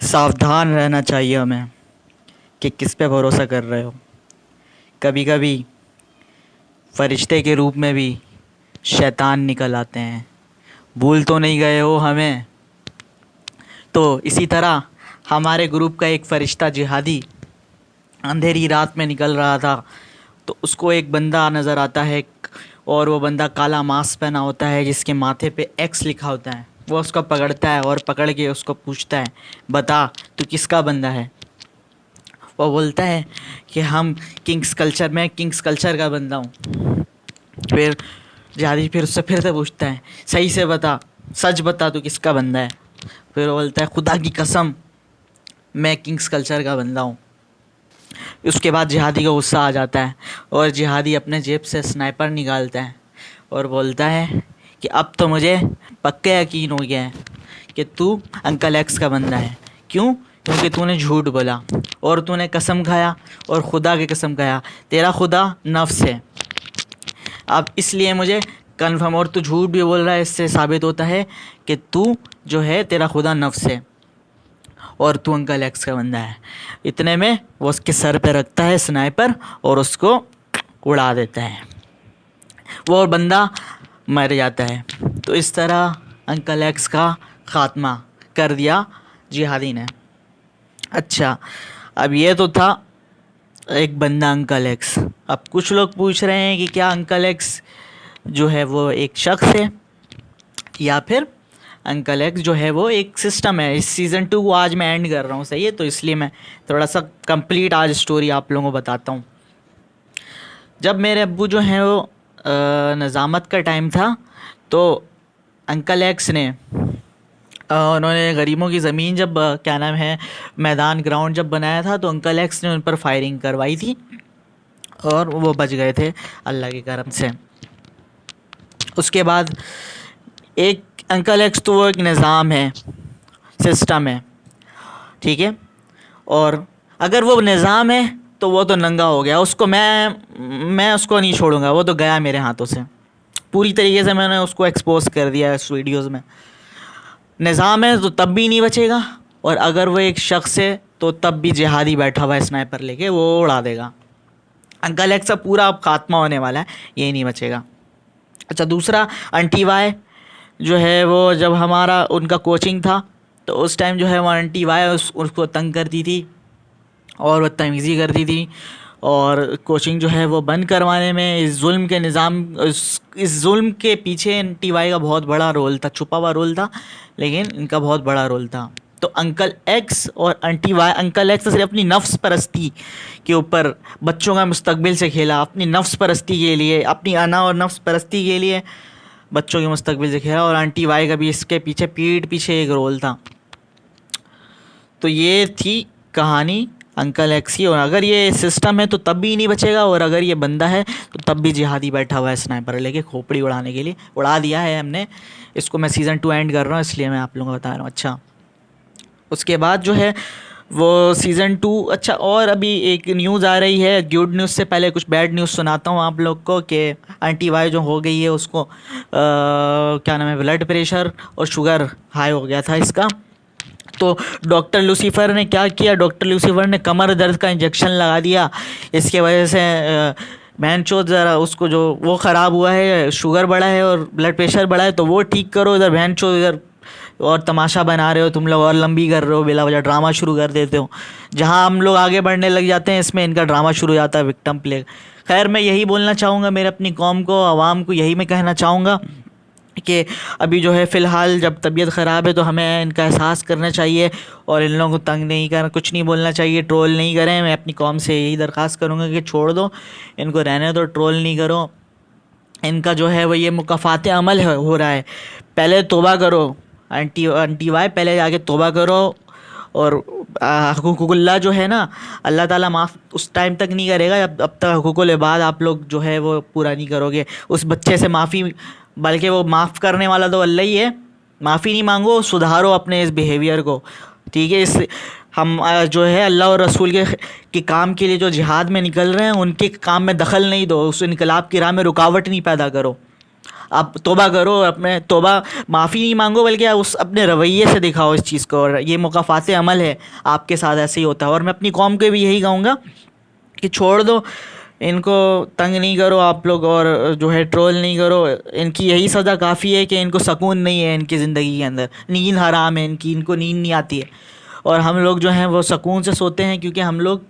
सावधान रहना चाहिए हमें कि किस पे भरोसा कर रहे हो। कभी कभी फरिश्ते के रूप में भी शैतान निकल आते हैं। भूल तो नहीं गए हो हमें। तो इसी तरह हमारे ग्रुप का एक फरिश्ता जिहादी अंधेरी रात में निकल रहा था, तो उसको एक बंदा नज़र आता है और वो बंदा काला मास्क पहना होता है जिसके माथे पे एक्स लिखा होता है। वो उसको पकड़ता है और पकड़ के उसको पूछता है, बता तू किसका बंदा है। वो बोलता है कि हम किंग्स कल्चर का बंदा हूँ। फिर जिहादी फिर उससे फिर से पूछता है, सही से बता, सच बता तू किसका बंदा है। फिर वो बोलता है, खुदा की कसम मैं किंग्स कल्चर का बंदा हूँ। उसके बाद जिहादी को गुस्सा आ जाता है और जिहादी अपने जेब से स्नाइपर निकालता है और बोलता है कि अब तो मुझे पक्का यकीन हो गया है कि तू अंकल एक्स का बंदा है। क्यों? क्योंकि तूने झूठ बोला और तूने कसम खाया और खुदा की कसम खाया, तेरा खुदा नफ्स है। अब इसलिए मुझे कन्फर्म, और तू झूठ भी बोल रहा है, इससे साबित होता है कि तू जो है तेरा खुदा नफ्स है और तू अंकल एक्स का बंदा है। इतने में वो उसके सर पे रखता है स्नाइपर और उसको उड़ा देता है। वो बंदा मर जाता है। तो इस तरह अंकल एक्स का ख़ात्मा कर दिया जिहादी ने। अच्छा, अब ये तो था एक बंदा अंकल एक्स। अब कुछ लोग पूछ रहे हैं कि क्या अंकल एक्स जो है वो एक शख्स है या फिर अंकल एक्स जो है वो एक सिस्टम है। इस सीज़न 2 को आज मैं एंड कर रहा हूँ, सही है, तो इसलिए मैं थोड़ा सा कंप्लीट आज स्टोरी आप लोगों को बताता हूँ। जब मेरे अब्बू जो हैं वो नज़ामत का टाइम था, तो अंकल एक्स ने उन्होंने गरीबों की ज़मीन जब क्या नाम है मैदान ग्राउंड जब बनाया था, तो अंकल एक्स ने उन पर फायरिंग करवाई थी और वो बच गए थे अल्लाह के करम से। उसके बाद एक अंकल एक्स तो वो एक निज़ाम है, सिस्टम है, ठीक है। और अगर वो निज़ाम है तो वो तो नंगा हो गया, उसको मैं उसको नहीं छोड़ूंगा, वो तो गया मेरे हाथों से। पूरी तरीके से मैंने उसको एक्सपोज कर दिया इस वीडियोज़ में। निज़ाम है तो तब भी नहीं बचेगा, और अगर वो एक शख्स है तो तब भी जिहादी बैठा हुआ है स्नाइपर लेके, वो उड़ा देगा। अंकल एक्स का पूरा अब खात्मा होने वाला है, ये नहीं बचेगा। अच्छा, दूसरा आंटी वाई जो है वो जब हमारा उनका कोचिंग था, तो उस टाइम जो है वो आंटी वाई उसको तंग करती थी और बदतमीज़ी करती थी, और कोचिंग जो है वो बंद करवाने में इस जुल्म के निज़ाम इस जुल्म के पीछे आंटी वाई का बहुत बड़ा रोल था। छुपा हुआ रोल था, लेकिन इनका बहुत बड़ा रोल था। तो अंकल एक्स और आंटी वाई, अंकल एक्स सिर्फ अपनी नफ्स परस्ती के ऊपर बच्चों का मुस्तकबिल से खेला, अपनी नफ्स परस्ती के लिए, अपनी अना और नफ्स परस्ती के लिए बच्चों के मुस्तकबिल से खेला। और आंटी वाई का भी इसके पीछे पीठ पीछे एक रोल था। तो ये थी कहानी अंकल एक्स की। और अगर ये सिस्टम है तो तब भी नहीं बचेगा, और अगर ये बंदा है तो तब भी जिहादी बैठा हुआ है स्नाइपर लेके खोपड़ी उड़ाने के लिए। उड़ा दिया है हमने इसको। मैं सीज़न 2 एंड कर रहा हूँ, इसलिए मैं आप लोगों को बता रहा हूँ। अच्छा, उसके बाद जो है वो सीज़न 2। अच्छा, और अभी एक न्यूज़ आ रही है, गुड न्यूज़ से पहले कुछ बैड न्यूज़ सुनाता हूँ आप लोग को कि आंटी वाई जो हो गई है उसको क्या नाम है ब्लड प्रेशर और शुगर हाई हो गया था इसका। तो डॉक्टर लूसीफ़र ने क्या किया, डॉक्टर लूसीफ़र ने कमर दर्द का इंजेक्शन लगा दिया। इसके वजह से बहनचोद ज़रा उसको जो वो ख़राब हुआ है, शुगर बढ़ा है और ब्लड प्रेशर बढ़ा है, तो वो ठीक करो। इधर बहनचोद इधर और तमाशा बना रहे हो तुम लोग, और लंबी कर रहे हो, बिला वजह ड्रामा शुरू कर देते हो। जहाँ हम लोग आगे बढ़ने लग जाते हैं, इसमें इनका ड्रामा शुरू हो जाता है, विक्टिम प्ले। खैर, मैं यही बोलना चाहूँगा मेरे अपनी कौम को, आवाम को यही मैं कहना चाहूँगा कि अभी जो है फ़िलहाल जब तबीयत ख़राब है तो हमें इनका एहसास करना चाहिए और इन लोगों को तंग नहीं करना, कुछ नहीं बोलना चाहिए, ट्रोल नहीं करें। मैं अपनी कौम से यही दरख्वास्त करूँगा कि छोड़ दो इनको, रहने दो, ट्रोल नहीं करो। इनका जो है वो ये मुकाफ़ात अमल हो रहा है। पहले तौबा करो आंटी वाई, पहले जाके तौबा करो। और हुकूकुल्लाह जो है ना, अल्लाह ताला माफ़ उस टाइम तक नहीं करेगा अब तक हुकूकुल इबाद आप लोग जो है वो पूरा नहीं करोगे। उस बच्चे से माफ़ी, बल्कि वो माफ़ करने वाला तो अल्लाह ही है। माफ़ी नहीं मांगो, सुधारो अपने इस बिहेवियर को, ठीक है। इस हम जो है अल्लाह और रसूल के काम के लिए जो जिहाद में निकल रहे हैं, उनके काम में दखल नहीं दो, उस इनकलाब की राह में रुकावट नहीं पैदा करो। आप तौबा करो, अपने तौबा माफ़ी नहीं मांगो, बल्कि आप उस अपने रवैये से दिखाओ इस चीज़ को। और ये मुकाफ़ात अमल है, आपके साथ ऐसे ही होता है। और मैं अपनी कौम को भी यही कहूँगा कि छोड़ दो, इनको तंग नहीं करो आप लोग, और जो है ट्रोल नहीं करो। इनकी यही सज़ा काफ़ी है कि इनको सुकून नहीं है इनकी ज़िंदगी के अंदर, नींद हराम है इनकी, इनको नींद नहीं आती है। और हम लोग जो हैं वो सुकून से सोते हैं, क्योंकि हम लोग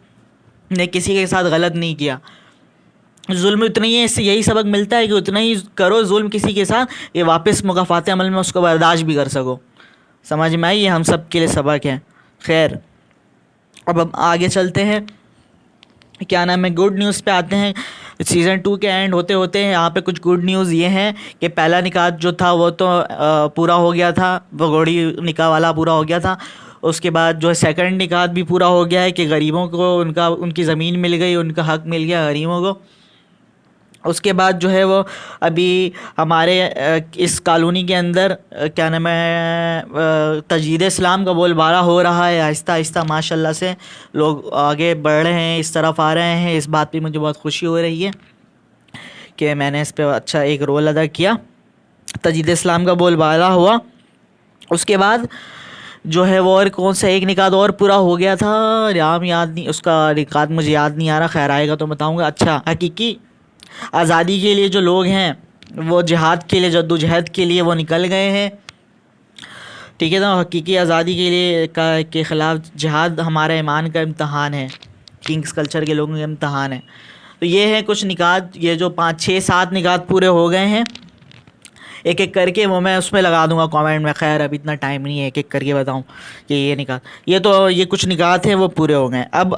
ने किसी के साथ गलत नहीं किया। जुल्म उतना ही है, इससे यही सबक मिलता है कि उतना ही करो जुल्म किसी के साथ, ये वापस मुकाफ़ात अमल में उसको बर्दाश्त भी कर सको। समझ में आई? ये हम सब के लिए सबक है। खैर, अब हम आगे चलते हैं। क्या नाम है, गुड न्यूज़ पे आते हैं। सीज़न 2 के एंड होते होते हैं यहाँ पे कुछ गुड न्यूज़ ये हैं कि पहला निकाह जो था वो तो पूरा हो गया था, वो घोड़ी निकाह वाला पूरा हो गया था। उसके बाद जो है सेकंड निकाह भी पूरा हो गया है कि गरीबों को उनकी ज़मीन मिल गई, उनका हक मिल गया गरीबों को। उसके बाद जो है वो अभी हमारे इस कॉलोनी के अंदर क्या नाम है, तजदीद इस्लाम का बोलबाला हो रहा है आहिस्ता आहिस्ता। माशाल्लाह से लोग आगे बढ़ रहे हैं, इस तरफ आ रहे हैं। इस बात पे मुझे बहुत खुशी हो रही है कि मैंने इस पे अच्छा एक रोल अदा किया। तजदीद इस्लाम का बोलबाला हुआ, उसके बाद जो है वो और कौन सा एक निकाह और पूरा हो गया था, नाम याद नहीं, उसका निकाह मुझे याद नहीं आ रहा। खैर आएगा तो बताऊँगा। अच्छा, हकीकी आज़ादी के लिए जो लोग हैं वो जिहाद के लिए, जद्दोजहद के लिए वो निकल गए हैं। ठीक है ना, हकीकी आज़ादी के लिए के ख़िलाफ़ जिहाद हमारा ईमान का इम्तहान है, किंग्स कल्चर के लोगों का इम्तहान है। तो ये है कुछ निकात, ये जो 5 6 7 निकात पूरे हो गए हैं, एक एक करके वो मैं उसमें लगा दूंगा कमेंट में। खैर अभी इतना टाइम नहीं है एक एक करके बताऊं कि ये निकात, ये तो ये कुछ निकात हैं वो पूरे हो गए। अब